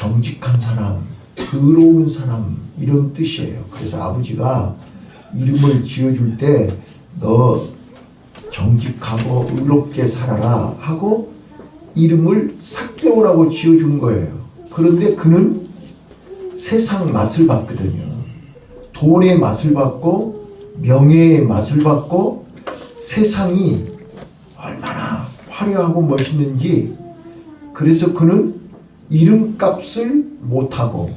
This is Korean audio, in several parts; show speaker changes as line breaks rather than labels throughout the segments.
정직한 사람, 의로운 사람 이런 뜻이에요. 그래서 아버지가 이름을 지어줄 때 너 정직하고 의롭게 살아라 하고 이름을 삭개오라고 지어준 거예요. 그런데 그는 세상 맛을 봤거든요. 돈의 맛을 봤고 명예의 맛을 봤고 세상이 얼마나 화려하고 멋있는지, 그래서 그는 이름값을 못하고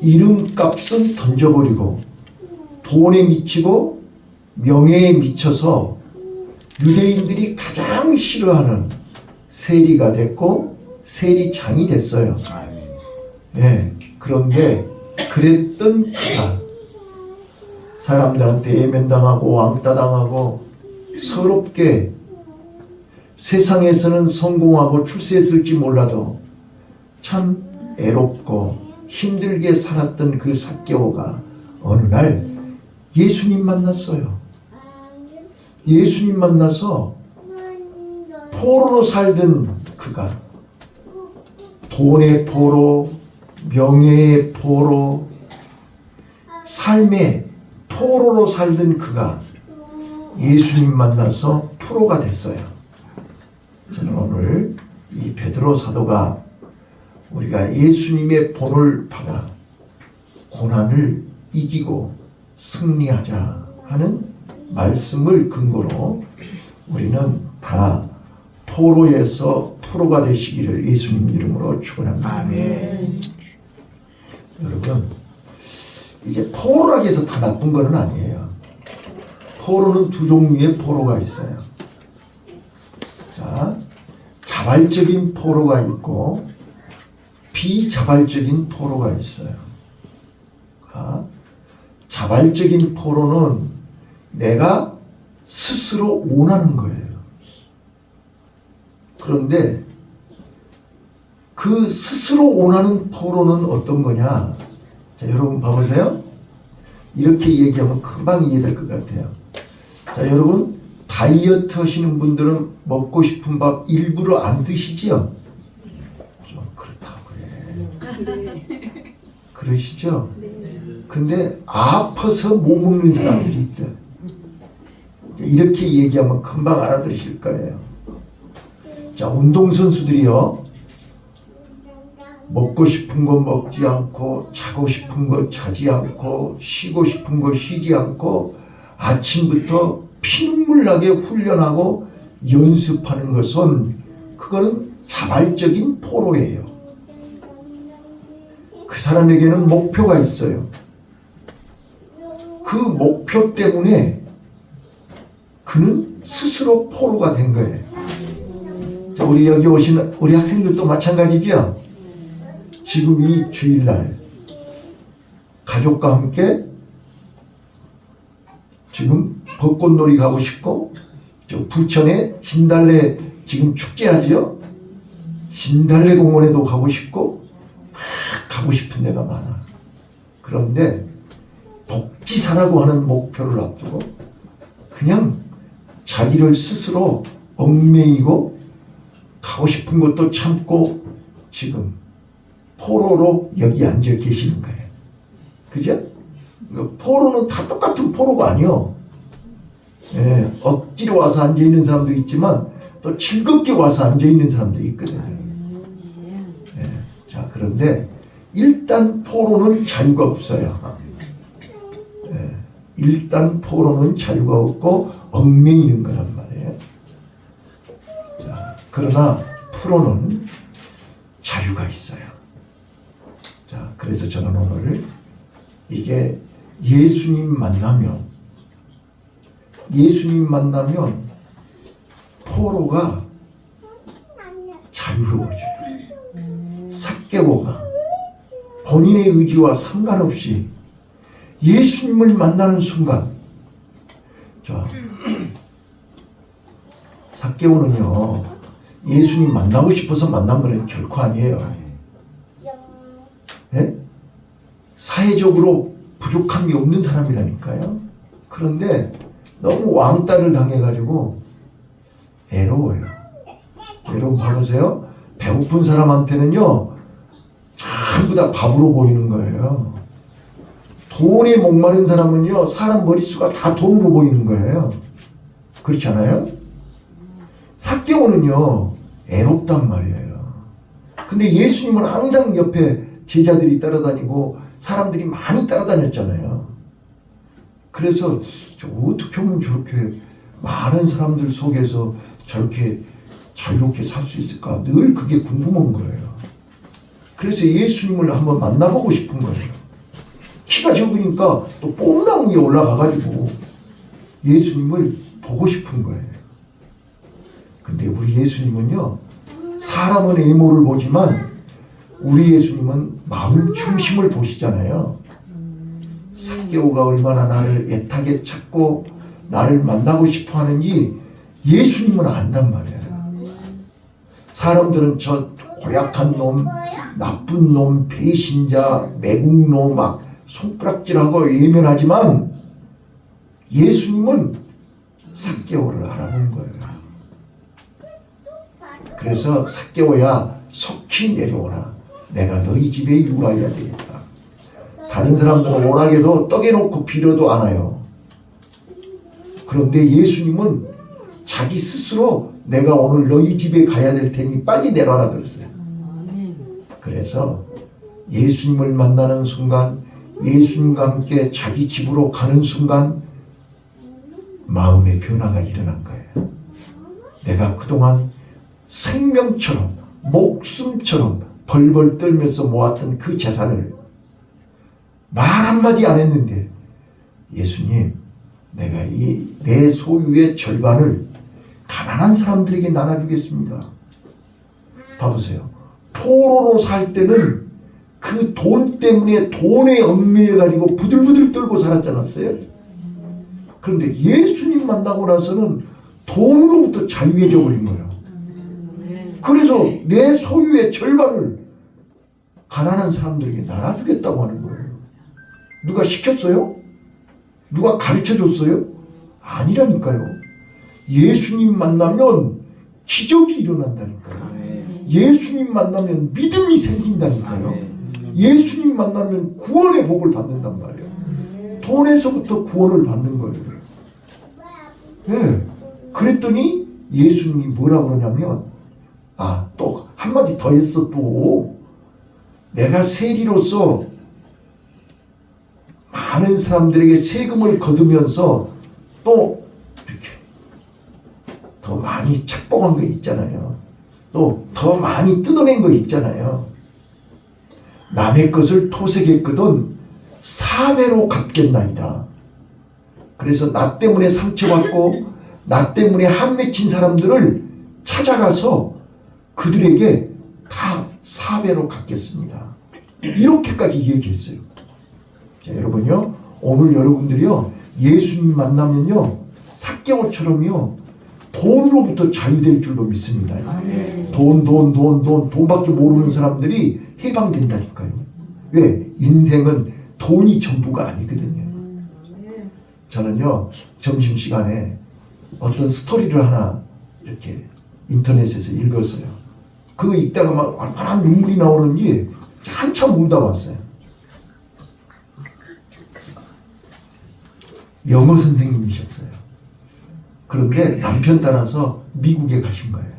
이름값은 던져버리고 돈에 미치고 명예에 미쳐서 유대인들이 가장 싫어하는 세리가 됐고 세리장이 됐어요. 네, 그런데 그랬던 그가 사람들한테 애면당하고 왕따당하고 서럽게 세상에서는 성공하고 출세했을지 몰라도 참 애롭고 힘들게 살았던 그 삭개오가 어느 날 예수님 만났어요. 예수님 만나서 포로로 살던 그가, 돈의 포로, 명예의 포로, 삶의 포로로 살던 그가 예수님 만나서 프로가 됐어요. 저는 오늘 이 베드로 사도가 우리가 예수님의 본을 받아 고난을 이기고 승리하자 하는 말씀을 근거로 우리는 다 포로에서 프로가 되시기를 예수님 이름으로 축원합니다. 아멘. 여러분, 이제 포로라고 해서 다 나쁜 건 아니에요. 포로는 두 종류의 포로가 있어요. 자, 자발적인 포로가 있고 비자발적인 포로가 있어요. 자발적인 포로는 내가 스스로 원하는 거예요. 그런데 그 스스로 원하는 포로는 어떤 거냐? 자, 여러분 봐보세요. 이렇게 얘기하면 금방 이해될 것 같아요. 자, 여러분 다이어트 하시는 분들은 먹고 싶은 밥 일부러 안 드시죠? 좀 그렇다고 그래. 그러시죠? 근데 아파서 못 먹는 사람들이 있어요. 이렇게 얘기하면 금방 알아들으실 거예요. 자, 운동선수들이요, 먹고 싶은 거 먹지 않고 자고 싶은 거 자지 않고 쉬고 싶은 거 쉬지 않고 아침부터 피눈물 나게 훈련하고 연습하는 것은 그거는 자발적인 포로예요. 그 사람에게는 목표가 있어요. 그 목표 때문에 그는 스스로 포로가 된 거예요. 자, 우리 여기 오시는 우리 학생들도 마찬가지죠? 지금 이 주일날 가족과 함께 지금 벚꽃놀이 가고 싶고, 저 부천에 진달래 지금 축제하지요? 진달래 공원에도 가고 싶고 막 가고 싶은 데가 많아. 그런데 복지사라고 하는 목표를 앞두고 그냥 자기를 스스로 얽매이고 가고 싶은 것도 참고 지금 포로로 여기 앉아 계시는 거예요. 그죠? 포로는 다 똑같은 포로가 아니요. 예, 억지로 와서 앉아 있는 사람도 있지만 또 즐겁게 와서 앉아 있는 사람도 있거든요. 예, 자, 그런데 일단 포로는 자유가 없어요. 예, 일단 포로는 자유가 없고 얽매이는 거란 말이에요. 자, 그러나 프로는 자유가 있어요. 자, 그래서 저는 오늘 이게 예수님 만나면 포로가 자유로워져요. 삭개오가 본인의 의지와 상관없이 예수님을 만나는 순간, 자, 삭개오는요, 예수님 만나고 싶어서 만난 건 결코 아니에요. 네? 사회적으로 부족함이 없는 사람이라니까요. 그런데 너무 왕따를 당해가지고 애로워요. 여러분 봐보세요. 배고픈 사람한테는요, 전부 다 밥으로 보이는 거예요. 돈에 목마른 사람은요, 사람 머릿수가 다 돈으로 보이는 거예요. 그렇지 않아요? 삭개오는요, 애롭단 말이에요. 근데 예수님은 항상 옆에 제자들이 따라다니고 사람들이 많이 따라다녔잖아요. 그래서 어떻게 하면 저렇게 많은 사람들 속에서 저렇게 자유롭게 살 수 있을까? 늘 그게 궁금한 거예요. 그래서 예수님을 한번 만나보고 싶은 거예요. 키가 적으니까 또 뽕나무 위에 올라가가지고 예수님을 보고 싶은 거예요. 근데 우리 예수님은요, 사람은 외모를 보지만 우리 예수님은 마음 중심을 보시잖아요. 삭개오가 얼마나 나를 애타게 찾고 나를 만나고 싶어 하는지 예수님은 안단 말이에요. 사람들은 저 고약한 놈, 나쁜 놈, 배신자, 매국노 막 손가락질하고 외면하지만 예수님은 삭개오를 알아본 거예요. 그래서 삭개오야 속히 내려오라. 내가 너희 집에 유하여야 되겠다. 다른 사람들은 오락에도 떡에 놓고 빌어도 안 와요. 그런데 예수님은 자기 스스로 내가 오늘 너희 집에 가야 될 테니 빨리 내려와라 그랬어요. 그래서 예수님을 만나는 순간, 예수님과 함께 자기 집으로 가는 순간 마음의 변화가 일어난 거예요. 내가 그동안 생명처럼 목숨처럼 벌벌 떨면서 모았던 그 재산을 말 한마디 안 했는데, 예수님, 내가 이 내 소유의 절반을 가난한 사람들에게 나눠주겠습니다. 봐보세요. 포로로 살 때는 그 돈 때문에 돈에 얽매여가지고 부들부들 떨고 살았지 않았어요? 그런데 예수님 만나고 나서는 돈으로부터 자유해져 버린 거예요. 그래서 내 소유의 절반을 가난한 사람들에게 나눠주겠다고 하는 거예요. 누가 시켰어요? 누가 가르쳐줬어요? 아니라니까요. 예수님 만나면 기적이 일어난다니까요. 예수님 만나면 믿음이 생긴다니까요. 예수님 만나면 구원의 복을 받는단 말이에요. 돈에서부터 구원을 받는 거예요. 네. 그랬더니 예수님이 뭐라고 그러냐면, 또 한마디 더 했어. 또 내가 세리로서 많은 사람들에게 세금을 거두면서 또 이렇게 더 많이 착복한 거 있잖아요. 또 더 많이 뜯어낸 거 있잖아요. 남의 것을 토색했거든 4배로 갚겠나이다. 그래서 나 때문에 상처받고 나 때문에 한 맺힌 사람들을 찾아가서 그들에게 다 4배로 갚겠습니다. 이렇게까지 얘기했어요. 자, 여러분요, 오늘 여러분들이요, 예수님 만나면요, 삭개오처럼요, 돈으로부터 자유될 줄로 믿습니다. 돈밖에 모르는 사람들이 해방된다니까요. 왜? 인생은 돈이 전부가 아니거든요. 저는요, 점심시간에 어떤 스토리를 하나 이렇게 인터넷에서 읽었어요. 그거 읽다가 막 얼마나 눈물이 나오는지 한참 울다 왔어요. 영어 선생님이셨어요. 그런데 남편 따라서 미국에 가신 거예요.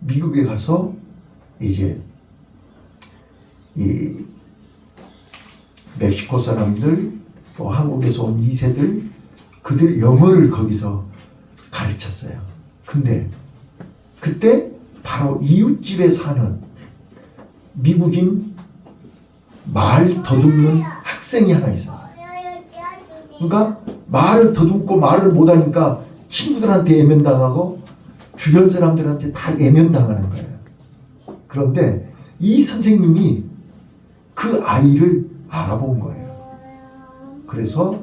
미국에 가서 이제 이 멕시코 사람들, 또 한국에서 온 2세들, 그들 영어를 거기서 가르쳤어요. 근데 그때 바로 이웃집에 사는 미국인 말 더듬는 학생이 하나 있었어요. 그러니까 말을 더듬고 말을 못하니까 친구들한테 애면당하고 주변 사람들한테 다 애면당하는 거예요. 그런데 이 선생님이 그 아이를 알아본 거예요. 그래서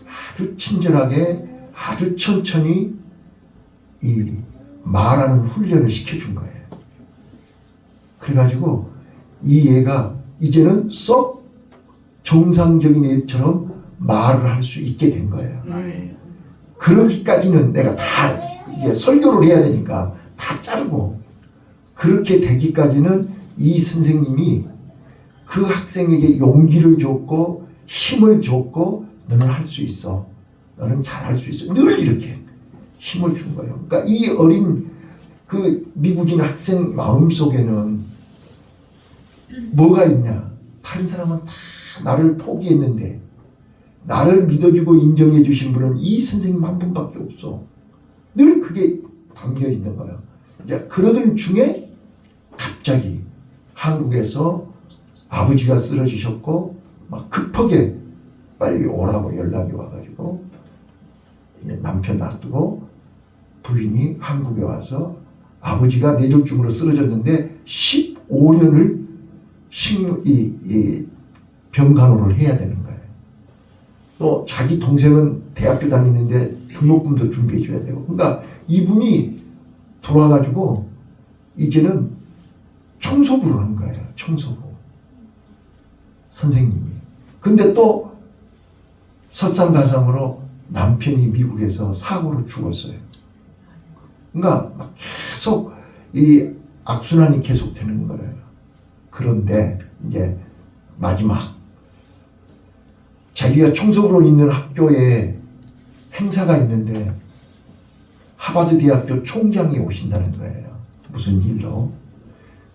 아주 친절하게 아주 천천히 이 말하는 훈련을 시켜준 거예요. 그래가지고 이 애가 이제는 썩 정상적인 애처럼 말을 할 수 있게 된 거예요. 그러기까지는 내가 다 이제 설교를 해야 되니까 다 자르고, 그렇게 되기까지는 이 선생님이 그 학생에게 용기를 줬고 힘을 줬고 너는 할 수 있어. 너는 잘할 수 있어. 늘 이렇게 힘을 준 거예요. 그러니까 이 어린 그 미국인 학생 마음속에는 뭐가 있냐? 다른 사람은 다 나를 포기했는데 나를 믿어주고 인정해 주신 분은 이 선생님 한 분밖에 없어. 늘 그게 담겨 있는 거예요. 이제 그러던 중에 갑자기 한국에서 아버지가 쓰러지셨고 막 급하게 빨리 오라고 연락이 와가지고 남편 놔두고 부인이 한국에 와서 아버지가 뇌졸중으로 쓰러졌는데 15년을 병간호를 해야 되는 거예요. 또 자기 동생은 대학교 다니는데 등록금도 준비해 줘야 되고. 그러니까 이분이 돌아가지고 이제는 청소부를 한 거예요. 청소부. 선생님이. 근데 또 설상가상으로 남편이 미국에서 사고로 죽었어요. 그러니까 막 계속 이 악순환이 계속되는 거예요. 그런데 이제 마지막 자기가 청소부로 있는 학교에 행사가 있는데 하버드 대학교 총장이 오신다는 거예요. 무슨 일로.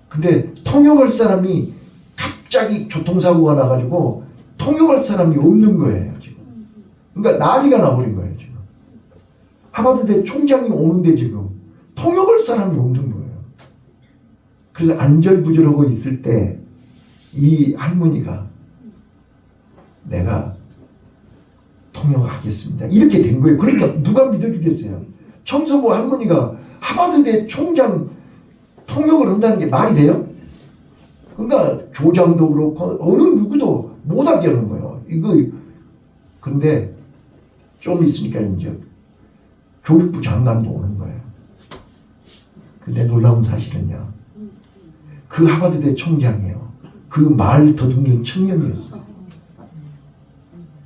근데 통역할 사람이 갑자기 교통사고가 나가지고 통역할 사람이 없는 거예요, 지금. 그러니까 난리가 나버린 거예요, 지금. 하버드대 총장이 오는데 지금 통역할 사람이 없는 거예요. 그래서 안절부절하고 있을 때 이 할머니가 내가 통역하겠습니다. 이렇게 된 거예요. 그러니까 누가 믿어주겠어요? 청소부 할머니가 하버드대 총장 통역을 한다는 게 말이 돼요? 그러니까 조장도 그렇고 어느 누구도 못하게 하는 거예요. 이거 근데 좀 있으니까 이제 교육부 장관도 오는 거예요. 근데 놀라운 사실은요. 그 하버드대 총장이에요. 그 말 더듬는 청년이었어요.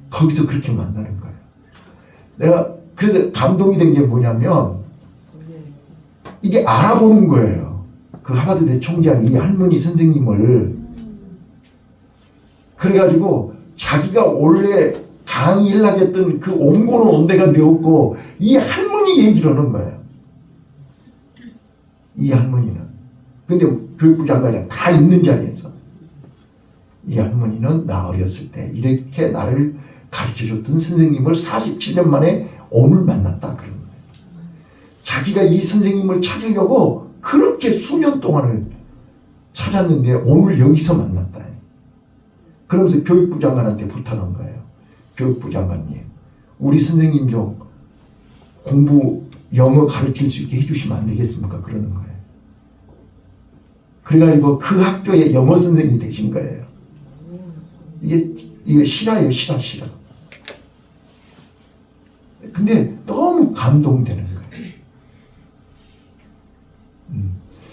거기서 그렇게 만나는 거예요. 내가 그래서 감동이 된 게 뭐냐면 이게 알아보는 거예요. 그 하버드대 총장이 이 할머니 선생님을. 그래가지고 자기가 원래 강의를 하겠던 그 옹고는 온데가 되었고 이 할머니 얘기를 하는 거예요. 이 할머니는. 근데 교육부 장관이랑 다 있는 자리에서 이 할머니는 나 어렸을 때 이렇게 나를 가르쳐줬던 선생님을 47년 만에 오늘 만났다 그런 거예요. 자기가 이 선생님을 찾으려고 그렇게 수년 동안을 찾았는데 오늘 여기서 만났다. 그러면서 교육부 장관한테 부탁한 거예요. 교육부 장관님, 우리 선생님 좀 공부 영어 가르칠 수 있게 해주시면 안 되겠습니까? 그러는 거예요. 그래가지고 그 학교의 영어 선생님이 되신 거예요. 이게 실화예요, 실화. 근데 너무 감동되는 거예요.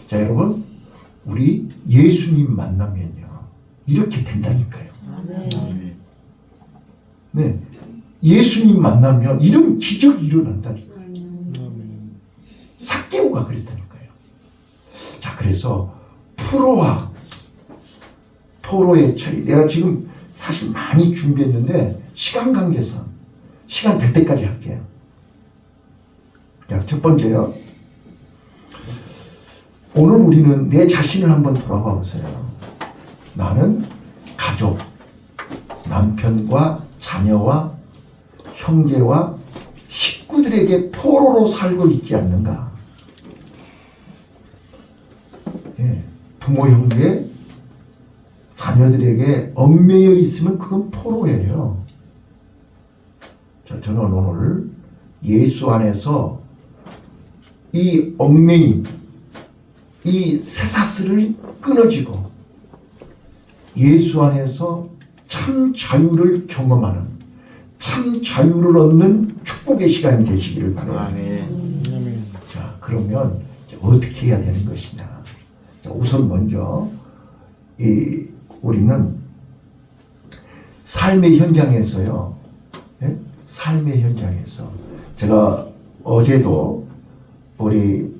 자, 여러분, 우리 예수님 만나면요, 이렇게 된다니까요. 네, 예수님 만나면 이런 기적이 일어난다니까요. 삭개오가 그랬다니까요. 자, 그래서 프로와 포로의 차이. 내가 지금 사실 많이 준비했는데 시간 관계상 시간 될 때까지 할게요. 자, 첫 번째요. 오늘 우리는 내 자신을 한번 돌아봐 보세요. 나는 가족, 남편과 자녀와 형제와 식구들에게 포로로 살고 있지 않는가? 예, 부모, 형제, 자녀들에게 얽매여 있으면 그건 포로예요. 자, 저는 오늘 예수 안에서 이 얽매인, 이 쇠사슬을 끊어지고 예수 안에서 참 자유를 경험하는, 참 자유를 얻는 축복의 시간이 되시기를 바랍니다. 자, 그러면 어떻게 해야 되는 것이냐? 자, 우선 먼저 우리는 삶의 현장에서요. 예? 삶의 현장에서 제가 어제도 우리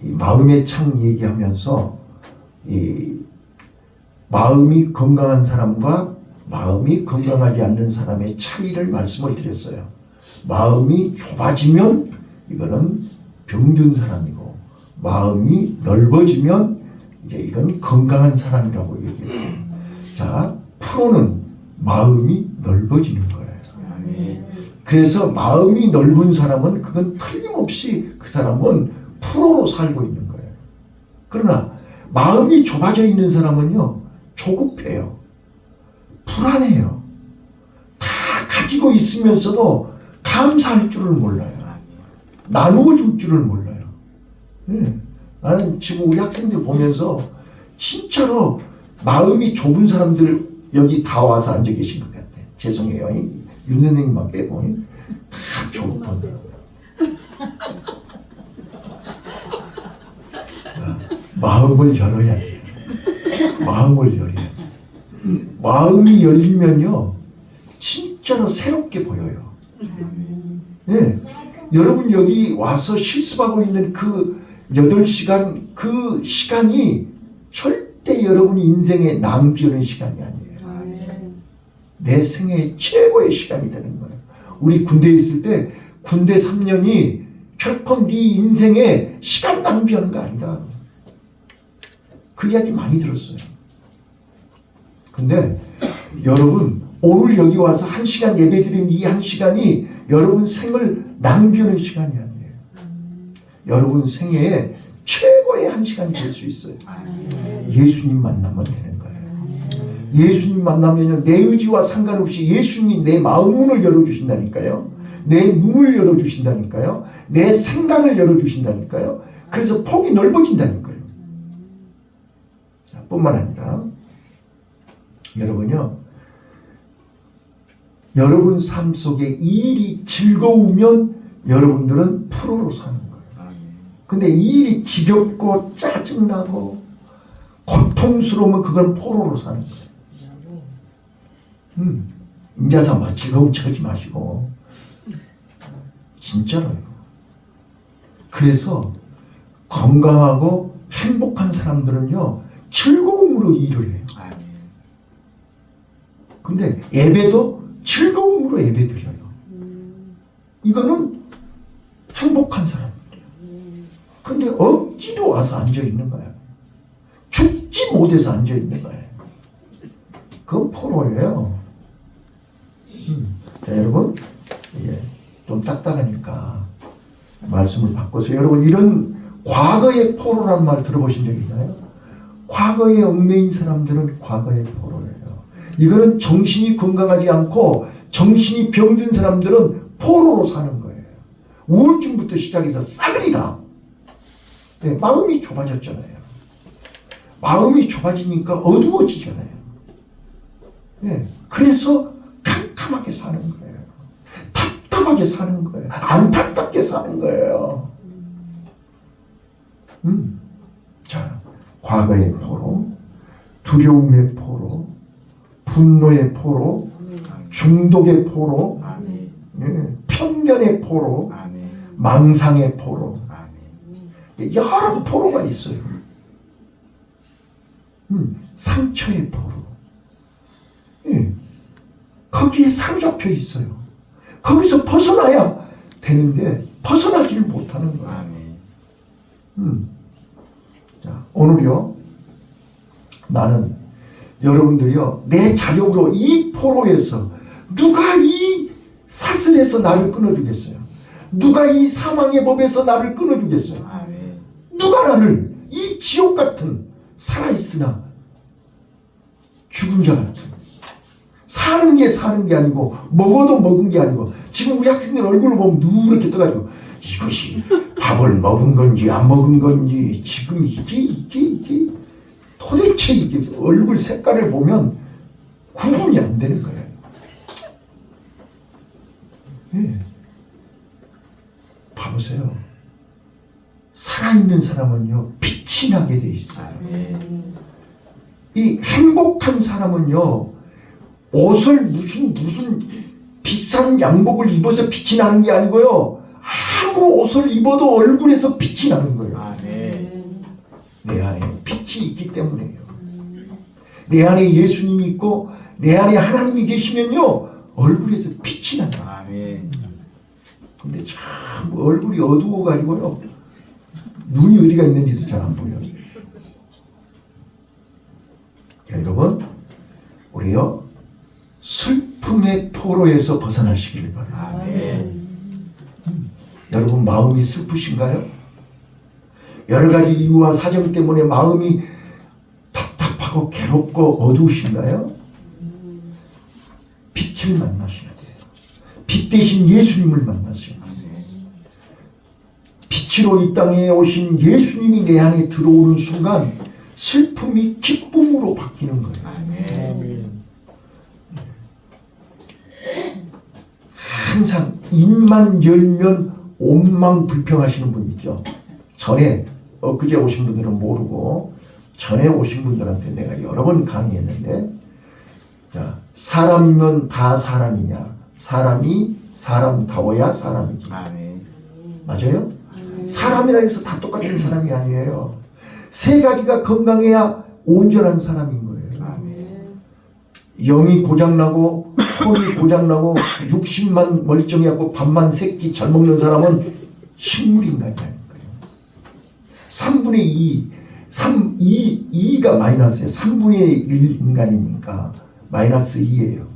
마음의 창 얘기하면서 마음이 건강한 사람과 마음이 건강하지 않는 사람의 차이를 말씀을 드렸어요. 마음이 좁아지면 이거는 병든 사람이고, 마음이 넓어지면 이제 이건 건강한 사람이라고 얘기했어요. 자, 프로는 마음이 넓어지는 거예요. 그래서 마음이 넓은 사람은 그건 틀림없이 그 사람은 프로로 살고 있는 거예요. 그러나 마음이 좁아져 있는 사람은요, 조급해요. 불안해요. 다 가지고 있으면서도 감사할 줄을 몰라요. 나누어 줄 줄을 몰라요. 나는 지금 우리 학생들 보면서 진짜로 마음이 좁은 사람들 여기 다 와서 앉아 계신 것 같아. 죄송해요. 윤 선생님만 빼고 다 조급한 마음을 열어야 돼요. 마음을 열어야 돼요. 마음이 열리면요, 진짜로 새롭게 보여요. 네. 여러분 여기 와서 실습하고 있는 그 8시간, 그 시간이 절대 여러분이 인생에 낭비하는 시간이 아니에요. 내 생애의 최고의 시간이 되는 거예요. 우리 군대에 있을 때 군대 3년이 결코 네 인생에 시간 낭비하는 거 아니다. 그 이야기 많이 들었어요. 근데 여러분 오늘 여기 와서 1시간 예배드린 이 1시간이 여러분 생을 낭비하는 시간이 아니에요. 여러분 생애의 최고의 1시간이 될 수 있어요. 예수님 만나면 되는 거예요. 예수님 만나면 내 의지와 상관없이 예수님이 내 마음 문을 열어주신다니까요. 내 눈을 열어주신다니까요. 내 생각을 열어주신다니까요. 그래서 폭이 넓어진다니까요. 뿐만 아니라 여러분요, 여러분 삶 속에 이 일이 즐거우면 여러분들은 프로로 사는 거예요. 근데 이 일이 지겹고 짜증나고 고통스러우면 그건 포로로 사는 거예요. 인자사 막 즐거운 척 하지 마시고 진짜로요. 그래서 건강하고 행복한 사람들은요, 즐거움으로 일을 해요. 근데 예배도 즐거움으로 예배 드려요. 이거는 행복한 사람들이에요. 근데 억지로 와서 앉아 있는 거예요. 죽지 못해서 앉아 있는 거예요. 그건 포로예요. 자, 여러분, 좀 딱딱하니까 말씀을 바꿔서, 여러분 이런 과거의 포로란 말 들어보신 적 있나요? 과거에 얽매인 사람들은 과거의 포로예요. 이거는 정신이 건강하지 않고 정신이 병든 사람들은 포로로 사는 거예요. 우울증부터 시작해서 싸그리 다. 네, 마음이 좁아졌잖아요. 마음이 좁아지니까 어두워지잖아요. 네, 그래서 캄캄하게 사는 거예요. 답답하게 사는 거예요. 안타깝게 사는 거예요. 자, 과거의 포로, 두려움의 포로, 분노의 포로, 중독의 포로, 편견의 포로, 망상의 포로, 여러 포로가 있어요. 상처의 포로, 거기에 사로잡혀 있어요. 거기서 벗어나야 되는데 벗어나지를 못하는 거예요. 자, 오늘요, 나는 여러분들이요, 내 자력으로 이 포로에서 누가 이 사슬에서 나를 끊어주겠어요? 누가 이 사망의 법에서 나를 끊어주겠어요? 누가 나를 이 지옥 같은, 살아있으나 죽은 자 같은, 사는 게 아니고 먹어도 먹은 게 아니고, 지금 우리 학생들 얼굴을 보면 누렇게 떠가지고 이것이 밥을 먹은 건지 안 먹은 건지, 지금 이게 도대체 이게 얼굴 색깔을 보면 구분이 안 되는 거예요. 봐보세요. 살아있는 사람은요, 빛이 나게 돼 있어요. 이 행복한 사람은요, 옷을 무슨 비싼 양복을 입어서 빛이 나는 게 아니고요, 아무 옷을 입어도 얼굴에서 빛이 나는 거예요. 내 안에 빛이 있기 때문에요. 내 안에 예수님이 있고 내 안에 하나님이 계시면요 얼굴에서 빛이 난다.
아멘.
근데 참 얼굴이 어두워가지고요 눈이 어디가 있는지도 잘 안 보여요. 여러분 우리요 슬픔의 포로에서 벗어나시기를 바랍니다.
아멘.
여러분 마음이 슬프신가요? 여러 가지 이유와 사정 때문에 마음이 답답하고 괴롭고 어두우신가요? 빛을 만나셔야 돼요. 빛 대신 예수님을 만나셔야 돼요. 빛으로 이 땅에 오신 예수님이 내 안에 들어오는 순간 슬픔이 기쁨으로 바뀌는 거예요.
아멘.
항상 입만 열면 온망 불평하시는 분 있죠. 전에 엊그제 오신 분들은 모르고 전에 오신 분들한테 내가 여러 번 강의했는데, 자, 사람이면 다 사람이냐? 사람이 사람다워야 사람이지.
아멘.
맞아요? 사람이라 해서 다 똑같은 사람이 아니에요. 세 가지가 건강해야 온전한 사람인 거예요.
아멘.
영이 고장나고 혼이 고장나고 육신만 멀쩡해갖고 밥만 세끼 잘 먹는 사람은 식물인간이 아닌 거예요. 3분의 2, 2가 마이너스예요. 3분의 1 인간이니까 마이너스 2예요.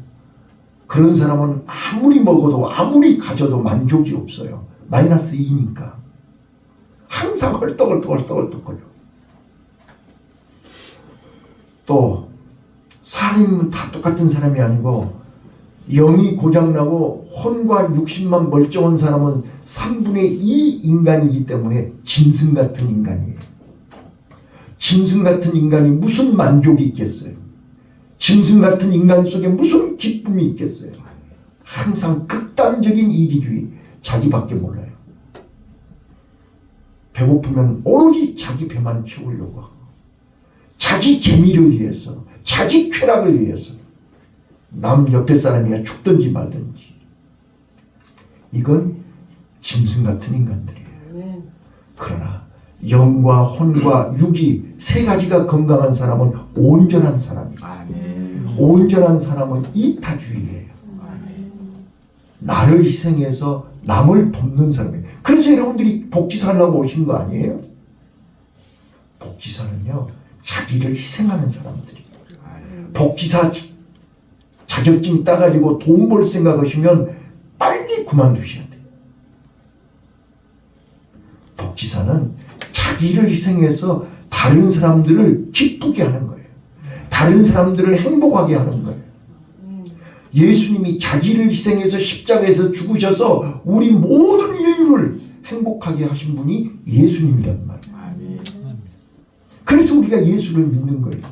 그런 사람은 아무리 먹어도 아무리 가져도 만족이 없어요. 마이너스 2니까 항상 헐떡헐떡거려. 또 사람은 다 똑같은 사람이 아니고 영이 고장나고 혼과 육신만 멀쩡한 사람은 3분의 2 인간이기 때문에 짐승 같은 인간이에요. 짐승 같은 인간이 무슨 만족이 있겠어요? 짐승 같은 인간 속에 무슨 기쁨이 있겠어요? 항상 극단적인 이기주의, 자기밖에 몰라요. 배고프면 오로지 자기 배만 채우려고 하고 자기 재미를 위해서, 자기 쾌락을 위해서 남 옆에 사람이야 죽든지 말든지. 이건 짐승 같은 인간들이에요. 그러나 영과 혼과 육이 세 가지가 건강한 사람은 온전한 사람이에요.
아멘.
온전한 사람은 이타주의예요.
아멘.
나를 희생해서 남을 돕는 사람이에요. 그래서 여러분들이 복지사라고 오신 거 아니에요? 복지사는요 자기를 희생하는 사람들이에요. 복지사 자격증 따가지고 돈 벌 생각하시면 빨리 그만두셔야 돼요. 복지사는 자기를 희생해서 다른 사람들을 기쁘게 하는 거예요. 다른 사람들을 행복하게 하는 거예요. 예수님이 자기를 희생해서 십자가에서 죽으셔서 우리 모든 인류를 행복하게 하신 분이 예수님이란 말이에요. 그래서 우리가 예수를 믿는 거예요.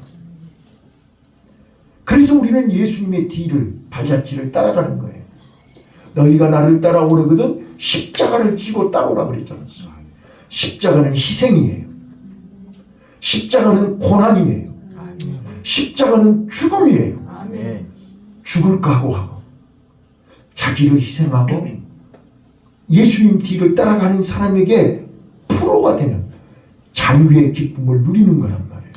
그래서 우리는 예수님의 뒤를, 발자취를 따라가는 거예요. 너희가 나를 따라오려거든 십자가를 지고 따라오라 그랬잖아요. 십자가는 희생이에요. 십자가는 고난이에요. 십자가는 죽음이에요. 죽을 각오하고 자기를 희생하고 예수님 뒤를 따라가는 사람에게 프로가 되는 자유의 기쁨을 누리는 거란 말이에요.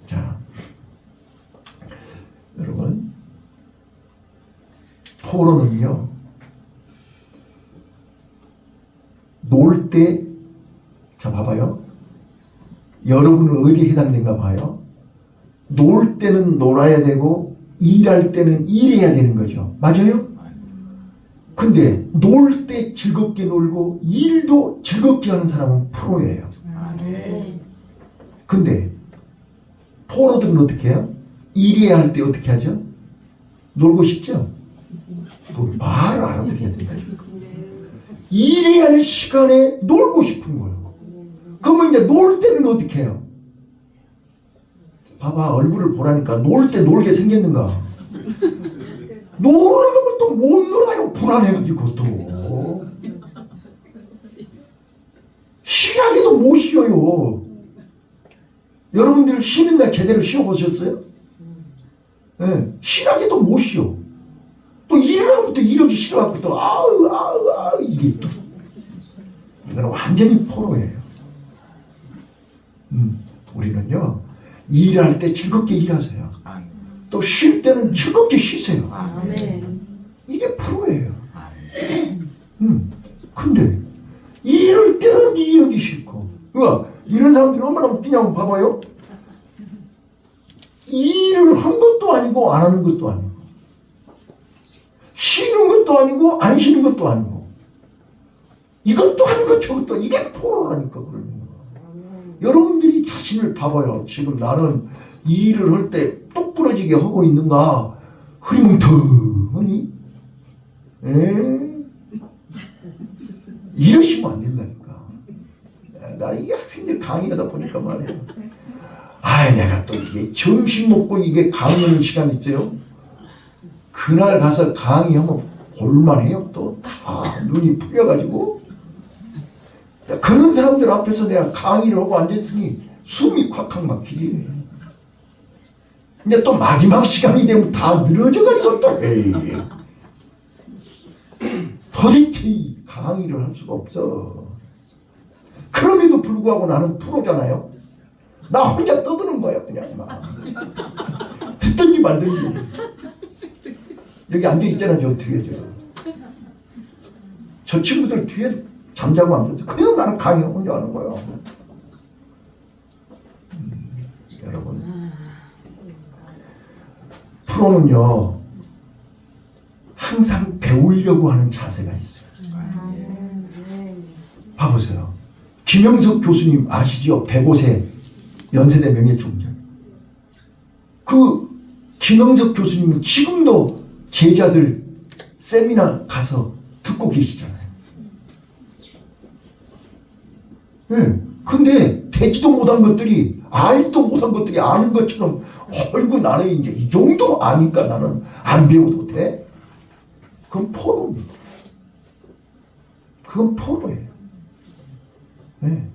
자, 여러분, 포로는요 놀 때, 자 봐봐요. 여러분은 어디에 해당된가 봐요. 놀 때는 놀아야 되고 일할 때는 일해야 되는 거죠. 맞아요? 근데 놀 때 즐겁게 놀고 일도 즐겁게 하는 사람은 프로예요. 근데 포로들은 어떻게 해요? 일해야 할 때 어떻게 하죠? 놀고 싶죠? 그 말을 알아듣게 해야 된다. 일해야 할 시간에 놀고 싶은 거예요. 그러면 이제 놀 때는 어떻게 해요? 봐봐, 얼굴을 보라니까 놀 때 놀게 생겼는가? 놀으면 또 못 놀아요. 불안해가지고 또 쉬라기도 못 쉬어요. 여러분들 쉬는 날 제대로 쉬어보셨어요? 네, 쉬라기도 못 쉬어. 또 일하면 또 이러기 싫어갖고 또 아우 이게 또 이건 완전히 포로예요. 우리는요 일할 때 즐겁게 일하세요.
아멘.
또 쉴 때는 즐겁게 쉬세요.
아멘.
이게 프로예요. 근데 이럴 때는 이러기 싫고, 그러니까 이런 사람들이 얼마나 웃기냐고 봐봐요. 일을 한 것도 아니고 안 하는 것도 아니고, 쉬는 것도 아니고 안 쉬는 것도 아니고, 이것도 아니고 저것도, 이게 포로라니까. 그러는 거야. 여러분들이 자신을 봐봐요. 지금 나는 이 일을 할 때 똑부러지게 하고 있는가, 흐리멍텅하니? 이러시면 안 된다니까. 나는 이 학생들 강의하다 보니까 말이야. 내가 또 이게 점심 먹고 이게 강의하는 시간 있어요. 그날 가서 강의하면 볼만해요. 또 다 눈이 풀려가지고. 그런 사람들 앞에서 내가 강의를 하고 앉았으니 숨이 콱콱 막히지. 근데 또 마지막 시간이 되면 다 늘어져가지고 또 도대체 강의를 할 수가 없어. 그럼에도 불구하고 나는 프로잖아요. 나 혼자 떠드는 거야 그냥 막. 듣든지 말든지. 여기 앉아있잖아 저 뒤에 저 친구들 뒤에 잠자고 앉았어. 그냥 나는 강의 혼자 하는 거야. 여러분 프로는요 항상 배우려고 하는 자세가 있어요. 봐보세요. 김영석 교수님 아시죠? 105세 연세대 명예총장. 그 김영석 교수님은 지금도 제자들 세미나 가서 듣고 계시잖아요. 근데 되지도 못한 것들이 알지도 못한 것들이 아는 것처럼 어이구 나는 이제 이 정도 아니까 나는 안 배워도 돼? 그건 포로입니다. 그건 포로예요. 네.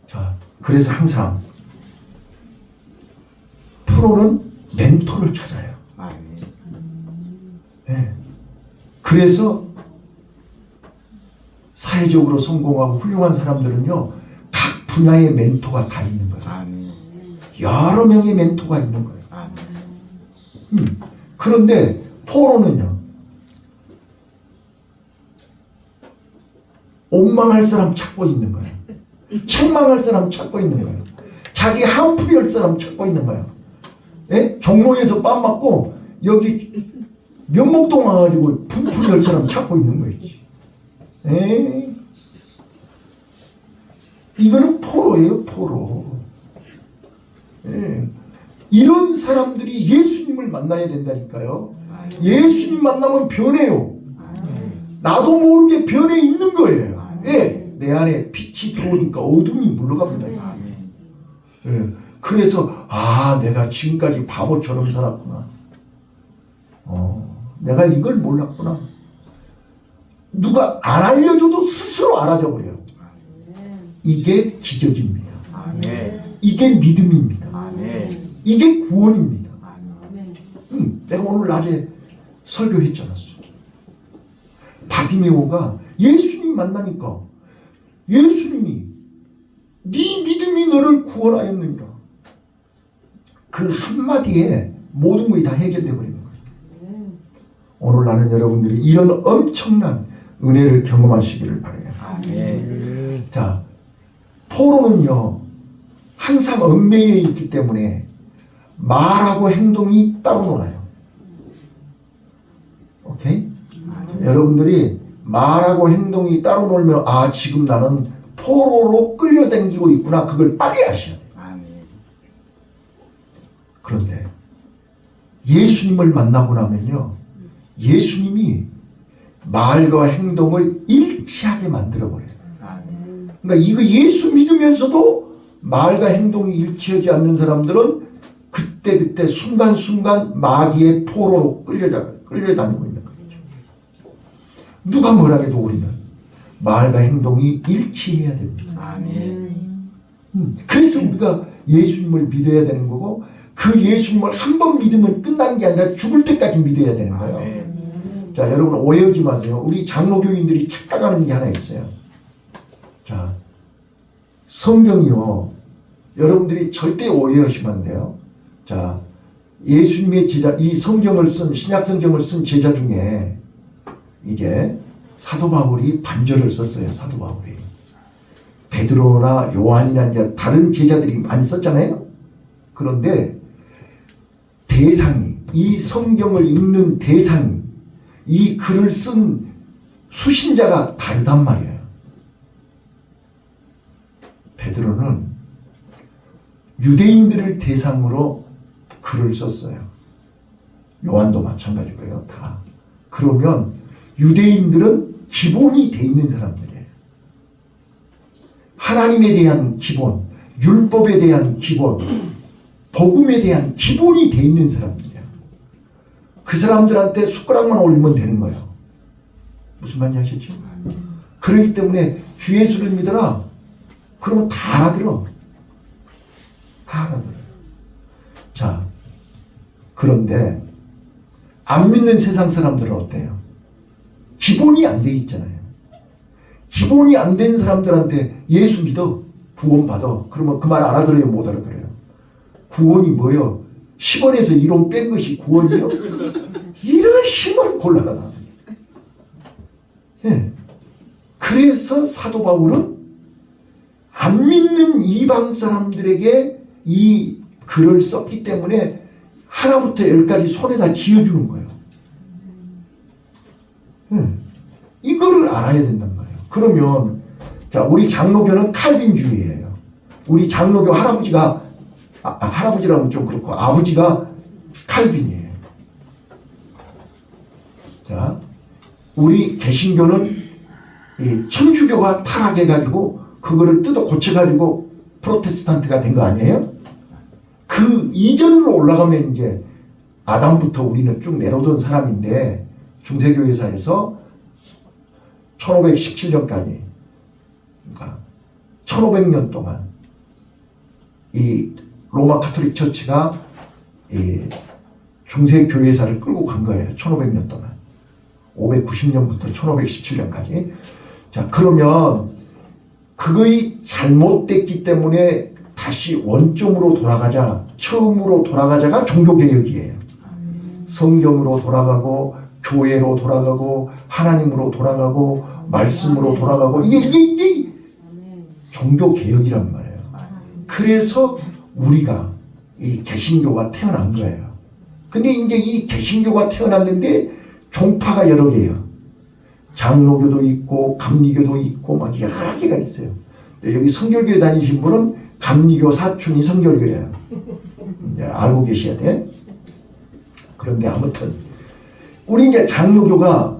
자, 그래서 항상 프로는 멘토를 찾아요. 네. 그래서 사회적으로 성공하고 훌륭한 사람들은요 각 분야의 멘토가 다 있는 거예요. 여러 명의 멘토가 있는 거예요. 그런데 포로는요 원망할 사람 찾고 있는 거예요. 책망할 사람 찾고 있는 거예요. 자기 한풀이 할 사람 찾고 있는 거예요. 예? 종로에서 빰 맞고 여기 면목동 와가지고 분풀이 할 사람 찾고 있는 거지. 예? 이거는 포로예요, 포로. 예. 이런 사람들이 예수님을 만나야 된다니까요. 예수님 만나면 변해요. 나도 모르게 변해 있는 거예요. 예. 내 안에 빛이 들어오니까 어둠이 물러갑니다. 예. 그래서 내가 지금까지 바보처럼 살았구나. 내가 이걸 몰랐구나. 누가 안 알려줘도 스스로 알아져 버려요. 이게 기적입니다. 이게 믿음입니다. 이게 구원입니다. 내가 오늘 낮에 설교했잖아. 바디메오가 예수님 만나니까 예수님이 네 믿음이 너를 구원하였느니라. 그 한마디에 모든 것이 다 해결되어 버리는 거예요. 오늘 나는 여러분들이 이런 엄청난 은혜를 경험하시기를 바라요. 자, 포로는요 항상 얽매여 있기 때문에 말하고 행동이 따로 놀아요. 오케이? 자, 여러분들이 말하고 행동이 따로 놀면 지금 나는 포로로 끌려다니고 있구나. 그걸 빨리 아셔야 돼요. 그런데 예수님을 만나고 나면요 예수님이 말과 행동을 일치하게 만들어버려요. 그러니까 이거 예수 믿으면서도 말과 행동이 일치하지 않는 사람들은 그때 순간순간 마귀의 포로로 끌려다니고 있는 거죠. 누가 뭐라 해도 우리는 말과 행동이 일치해야 됩니다. 그래서 우리가 예수님을 믿어야 되는 거고 그 예수님을 한 번 믿으면 끝나는 게 아니라 죽을 때까지 믿어야 되는 거예요. 자, 여러분 오해하지 마세요. 우리 장로교인들이 착각하는 게 하나 있어요. 자, 성경이요 여러분들이 절대 오해하시면 안 돼요. 자, 예수님의 제자, 이 성경을 쓴, 신약 성경을 쓴 제자 중에 이제 사도 바울이 반절을 썼어요. 사도 바울이. 베드로나 요한이나 이제 다른 제자들이 많이 썼잖아요. 그런데 대상이, 이 성경을 읽는 대상이, 이 글을 쓴 수신자가 다르단 말이에요. 베드로는 유대인들을 대상으로 글을 썼어요. 요한도 마찬가지고요. 다. 그러면 유대인들은 기본이 돼 있는 사람들이에요. 하나님에 대한 기본, 율법에 대한 기본, 복음에 대한 기본이 돼 있는 사람들이에요. 그 사람들한테 숟가락만 올리면 되는 거예요. 무슨 말인지 아시죠? 그렇기 때문에 주 예수를 믿어라. 그러면 다 알아들어. 다 알아들어요. 자, 그런데 안 믿는 세상 사람들은 어때요? 기본이 안 돼 있잖아요. 기본이 안 된 사람들한테 예수 믿어, 구원 받아. 그러면 그 말 알아들어요, 못 알아들어요? 구원이 뭐요? 10원에서 1원 뺀 것이 구원이요? 이런 심한 곤란한 납니다. 네. 그래서 사도 바울은 안 믿는 이방 사람들에게 이 글을 썼기 때문에 하나부터 열까지 손에다 지어주는 거예요. 이거를 알아야 된단 말이에요. 그러면 자, 우리 장로교는 칼빈주의예요. 우리 장로교 할아버지가 할아버지라면 좀 그렇고 아버지가 칼빈이에요. 자, 우리 개신교는 이 천주교가 타락해가지고 그거를 뜯어 고쳐가지고 프로테스탄트가 된 거 아니에요? 그 이전으로 올라가면 이제 아담부터 우리는 쭉 내려오던 사람인데 중세교회사에서 1517년까지 그러니까 1500년 동안 이 로마 카톨릭 처치가 이 중세교회사를 끌고 간 거예요. 1500년 동안. 590년부터 1517년까지. 자, 그러면 그거이 잘못됐기 때문에 다시 원점으로 돌아가자, 처음으로 돌아가자가 종교개혁이에요. 성경으로 돌아가고 교회로 돌아가고 하나님으로 돌아가고 말씀으로 돌아가고 이게 종교개혁이란 말이에요. 그래서 우리가 이 개신교가 태어난 거예요. 근데 이제 이 개신교가 태어났는데 종파가 여러 개예요. 장로교도 있고 감리교도 있고 막 여러 개가 있어요. 여기 성결교회 다니신 분은 감리교 사춘이 성결교예요. 이제 알고 계셔야 돼. 그런데 아무튼 우리 이제 장로교가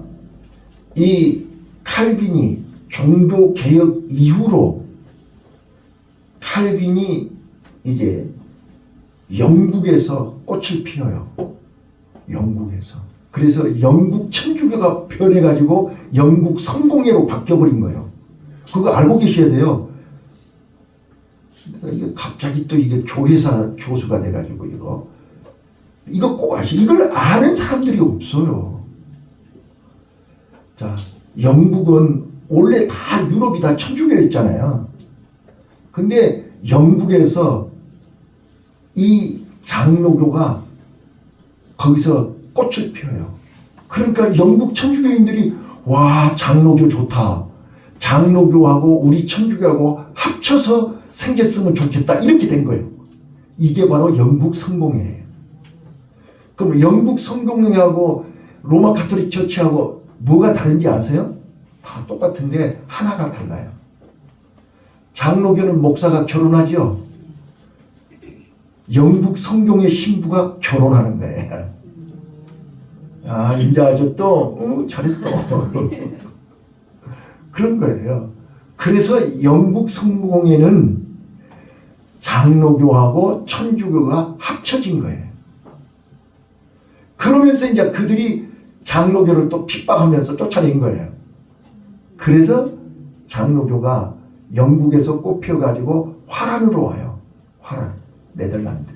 이 칼빈이 종교개혁 이후로 칼빈이 이제 영국에서 꽃을 피워요. 영국에서. 그래서 영국 천주교가 변해가지고 영국 성공회로 바뀌어버린 거예요. 그거 알고 계셔야 돼요. 이게 갑자기 또 이게 교회사 교수가 돼가지고 이거 꼭 아시죠? 이걸 아는 사람들이 없어요. 자, 영국은 원래 다 유럽이 다 천주교였잖아요. 근데 영국에서 이 장로교가 거기서 꽃을 피워요. 그러니까 영국 천주교인들이 와, 장로교 좋다. 장로교하고 우리 천주교하고 합쳐서 생겼으면 좋겠다. 이렇게 된 거예요. 이게 바로 영국 성공회예요. 그럼 영국 성공회하고 로마 카톨릭 처치하고 뭐가 다른지 아세요? 다 똑같은데 하나가 달라요. 장로교는 목사가 결혼하죠. 영국 성공회 신부가 결혼하는 거예요. 아, 이제 아주 또 잘했어. 그런 거예요. 그래서 영국 성공회는 장로교하고 천주교가 합쳐진 거예요. 그러면서 이제 그들이 장로교를 또 핍박하면서 쫓아낸 거예요. 그래서 장로교가 영국에서 꽃피어가지고 화란으로 와요. 화란, 네덜란드.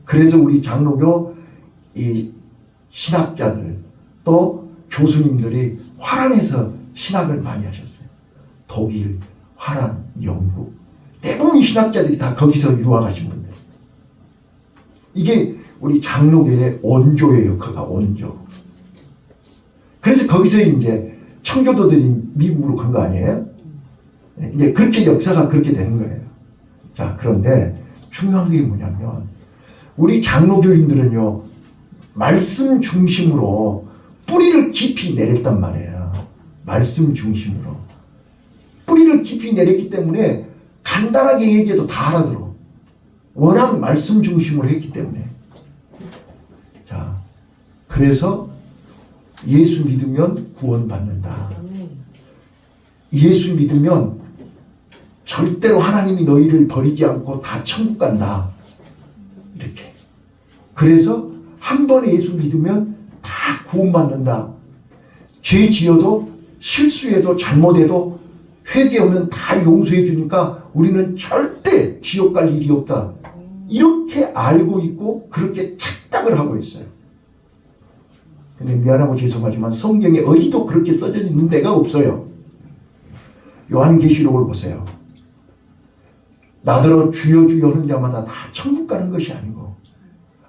그래서 우리 장로교 이 신학자들 또 교수님들이 화란에서 신학을 많이 하셨어요. 독일, 화란, 영국. 대부분 신학자들이 다 거기서 유학하신 분들. 이게 우리 장로교의 원조예요. 그가 원조. 그래서 거기서 이제 청교도들이 미국으로 간 거 아니에요? 이제 그렇게 역사가 그렇게 되는 거예요. 자, 그런데 중요한 게 뭐냐면 우리 장로교인들은요, 말씀 중심으로 뿌리를 깊이 내렸단 말이에요. 말씀 중심으로. 뿌리를 깊이 내렸기 때문에 간단하게 얘기해도 다 알아들어. 워낙 말씀 중심으로 했기 때문에. 자, 그래서 예수 믿으면 구원받는다. 예수 믿으면 절대로 하나님이 너희를 버리지 않고 다 천국 간다. 이렇게. 그래서 한 번에 예수 믿으면 다 구원받는다. 죄 지어도 실수해도 잘못해도 회개하면 다 용서해 주니까 우리는 절대 지옥 갈 일이 없다. 이렇게 알고 있고 그렇게 착각을 하고 있어요. 근데 미안하고 죄송하지만 성경에 어디도 그렇게 써져 있는 데가 없어요. 요한계시록을 보세요. 나더러 주여 주여 하는 자마다 다 천국 가는 것이 아니고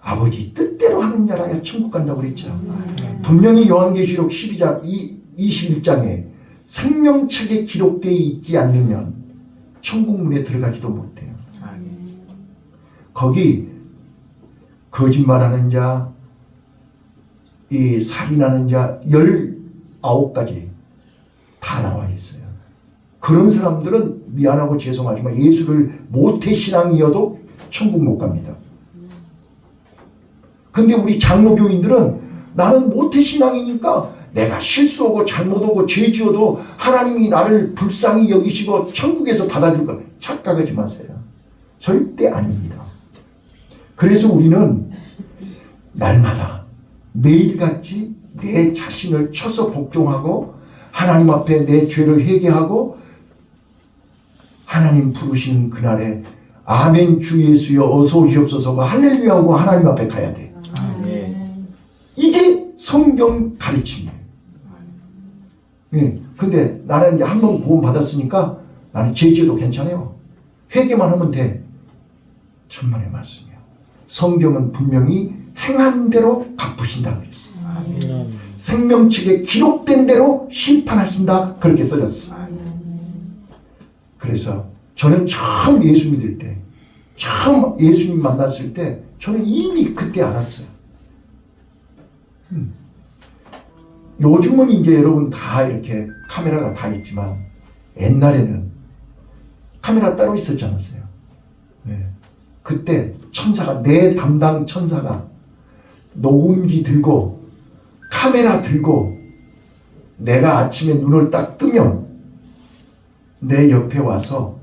아버지 뜻대로 하는 자라야 천국 간다고 그랬죠. 분명히 요한계시록 12장 21장에 생명책에 기록되어 있지 않으면 천국 문에 들어가지도 못해요. 거기 거짓말하는 자, 이 살인하는 자 19가지 다 나와 있어요. 그런 사람들은 미안하고 죄송하지만 예수를 모태신앙이어도 천국 못 갑니다. 근데 우리 장로교인들은 나는 모태신앙이니까 내가 실수하고 잘못하고 죄 지어도 하나님이 나를 불쌍히 여기시고 천국에서 받아줄 것. 착각하지 마세요. 절대 아닙니다. 그래서 우리는 날마다 매일같이 내 자신을 쳐서 복종하고 하나님 앞에 내 죄를 회개하고 하나님 부르시는 그날에 아멘 주 예수여 어서 오시옵소서가 할렐루야 하고 하나님 앞에 가야 돼. 이게 성경 가르침이에요. 예. 근데 나는 이제 한 번 구원 받았으니까 나는 죄 지어도 괜찮아요. 회개만 하면 돼. 천만의 말씀이에요. 성경은 분명히 행한 대로 갚으신다 그랬어요. 생명책에 기록된 대로 심판하신다 그렇게 써졌어요. 그래서 저는 처음 예수 믿을 때, 처음 예수님 만났을 때 저는 이미 그때 알았어요. 요즘은 이제 여러분 다 이렇게 카메라가 다 있지만 옛날에는 카메라 따로 있었지 않았어요? 네. 그때 천사가, 내 담당 천사가 녹음기 들고 카메라 들고 내가 아침에 눈을 딱 뜨면 내 옆에 와서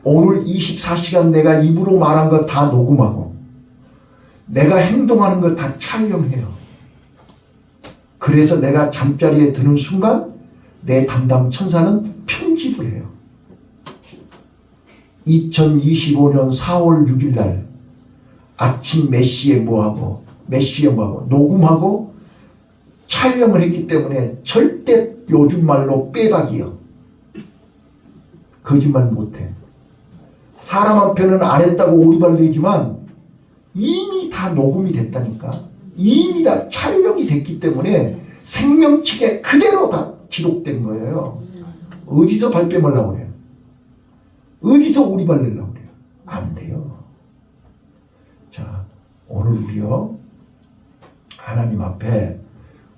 오늘 24시간 내가 입으로 말한 거 다 녹음하고 내가 행동하는 거 다 촬영해요. 그래서 내가 잠자리에 드는 순간 내 담당 천사는 편집을 해요. 2025년 4월 6일 날 아침 몇 시에 뭐하고 몇 시에 뭐하고 녹음하고 촬영을 했기 때문에 절대 요즘 말로 빼박이요. 거짓말 못해. 사람 앞에는 안 했다고 오리발 내지만 이미 다 녹음이 됐다니까. 이미 다 촬영이 됐기 때문에 생명책에 그대로 다 기록된 거예요. 어디서 발뺌하려고 그래요? 어디서 오리발 내려고 그래요? 안 돼요. 자, 오늘 우리요 하나님 앞에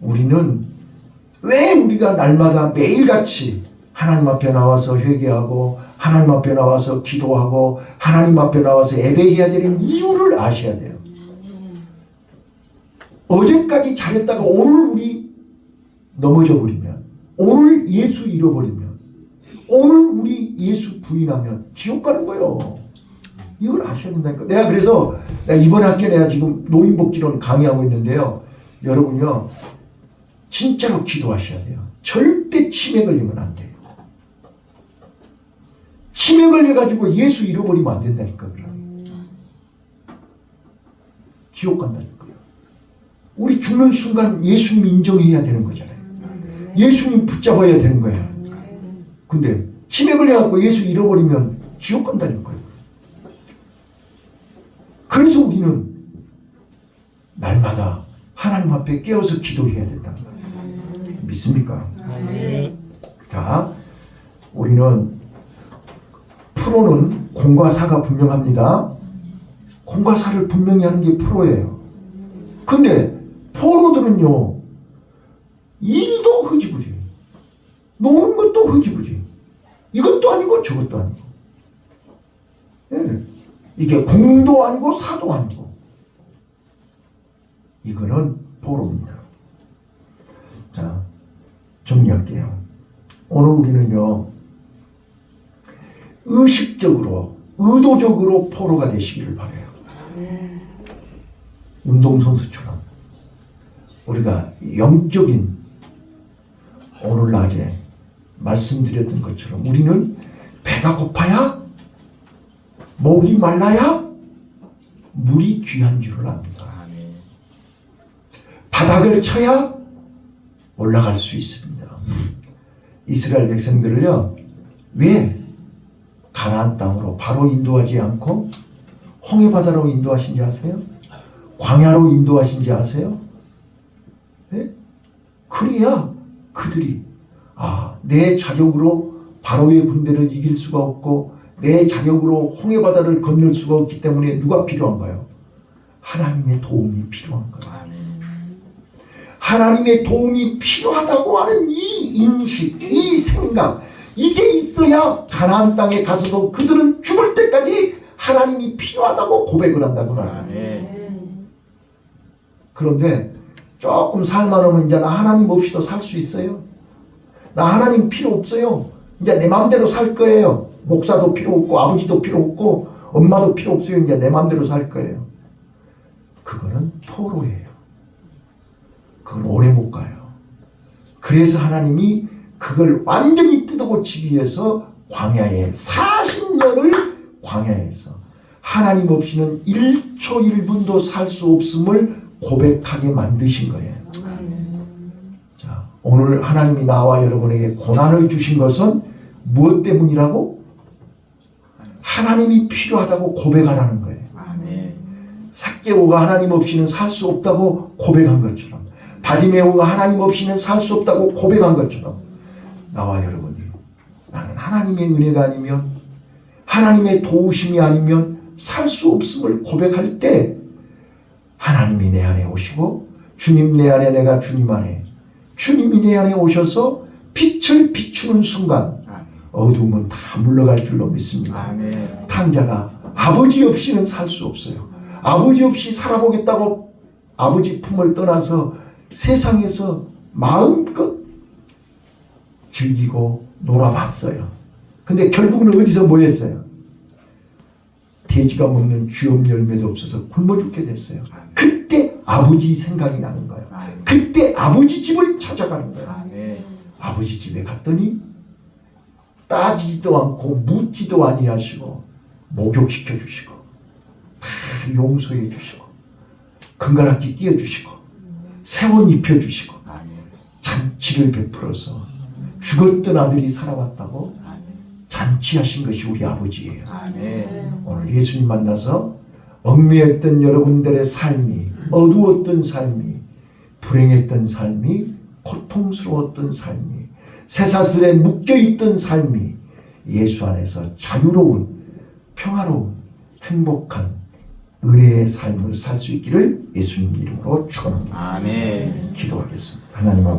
우리는 왜 우리가 날마다 매일같이 하나님 앞에 나와서 회개하고 하나님 앞에 나와서 기도하고 하나님 앞에 나와서 예배해야 되는 이유를 아셔야 돼요. 어제까지 잘했다가 오늘 우리 넘어져 버리면, 오늘 예수 잃어버리면, 오늘 우리 예수 부인하면 지옥 가는 거예요. 이걸 아셔야 된다니까. 내가 그래서 이번 학기에 내가 지금 노인복지론 강의하고 있는데요. 여러분요 진짜로 기도하셔야 돼요. 절대 치매 걸리면 안 돼요. 치매 걸려가지고 예수 잃어버리면 안 된다니까. 지옥 간다니까요. 우리 죽는 순간 예수님 인정해야 되는 거잖아요. 예수님 붙잡아야 되는 거예요. 근데 치매 걸려갖고 예수 잃어버리면 지옥 간다는 거예요. 그래서 우리는 날마다 하나님 앞에 깨어서 기도해야 된다. 믿습니까?
아멘.
자, 우리는 프로는 공과 사가 분명합니다. 공과 사를 분명히 하는 게 프로예요. 근데 포로들은요, 일도 흐지부지, 노는 것도 흐지부지, 이것도 아니고 저것도 아니고, 예. 이게 공도 아니고 사도 아니고, 이거는 포로입니다. 자, 정리할게요. 오늘 우리는요, 의식적으로, 의도적으로 포로가 되시기를 바라요. 운동선수처럼 우리가 영적인, 오늘 낮에 말씀드렸던 것처럼 우리는 배가 고파야, 목이 말라야 물이 귀한 줄을 압니다. 바닥을 쳐야 올라갈 수 있습니다. 이스라엘 백성들을요, 왜 가나안 땅으로 바로 인도하지 않고 홍해바다로 인도하신지 아세요? 광야로 인도하신지 아세요? 네? 그래야 그들이 내 자력으로 바로의 군대를 이길 수가 없고 내 자력으로 홍해바다를 건널 수가 없기 때문에 누가 필요한가요? 하나님의 도움이 필요한 거예요. 하나님의 도움이 필요하다고 하는 이 인식, 이 생각, 이게 있어야 가나안 땅에 가서도 그들은 죽을 때까지 하나님이 필요하다고 고백을 한다고 말합니다. 그런데 조금 살만 하면 이제 나 하나님 없이도 살 수 있어요. 나 하나님 필요 없어요. 이제 내 마음대로 살 거예요. 목사도 필요 없고 아버지도 필요 없고 엄마도 필요 없어요. 이제 내 마음대로 살 거예요. 그거는 포로예요. 그건 오래 못 가요. 그래서 하나님이 그걸 완전히 뜯어고치기 위해서 광야에 40년을 광야에서 하나님 없이는 1초 1분도 살 수 없음을 고백하게 만드신 거예요. 자, 오늘 하나님이 나와 여러분에게 고난을 주신 것은 무엇 때문이라고? 하나님이 필요하다고 고백하라는 거예요. 삭개오가 하나님 없이는 살 수 없다고 고백한 것처럼, 바디메오가 하나님 없이는 살 수 없다고 고백한 것처럼, 나와 여러분이 나는 하나님의 은혜가 아니면, 하나님의 도우심이 아니면 살 수 없음을 고백할 때 하나님이 내 안에 오시고, 주님 내 안에, 내가 주님 안에, 주님이 내 안에 오셔서 빛을 비추는 순간 어두움은 다 물러갈 줄로 믿습니다. 탕자가 아버지 없이는 살 수 없어요. 아버지 없이 살아보겠다고 아버지 품을 떠나서 세상에서 마음껏 즐기고 놀아봤어요. 근데 결국은 어디서 뭐 했어요? 돼지가 먹는 쥐엄 열매도 없어서 굶어 죽게 됐어요. 그때 아버지 생각이 나는 거예요. 그때 아버지 집을 찾아가는 거예요. 아버지 집에 갔더니 따지지도 않고 묻지도 아니하시고 목욕시켜 주시고 다 용서해 주시고 금가락지 띄워 주시고 세원 입혀 주시고 잔치를 베풀어서 죽었던 아들이 살아왔다고 잔치하신 것이 우리 아버지예요. 오늘 예수님 만나서 얽매였던 여러분들의 삶이, 어두웠던 삶이, 불행했던 삶이, 고통스러웠던 삶이, 쇠사슬에 묶여있던 삶이 예수 안에서 자유로운, 평화로운, 행복한 은혜의 삶을 살 수 있기를 예수님 이름으로 축원합니다.
아멘.
기도하겠습니다. 하나님 아버지,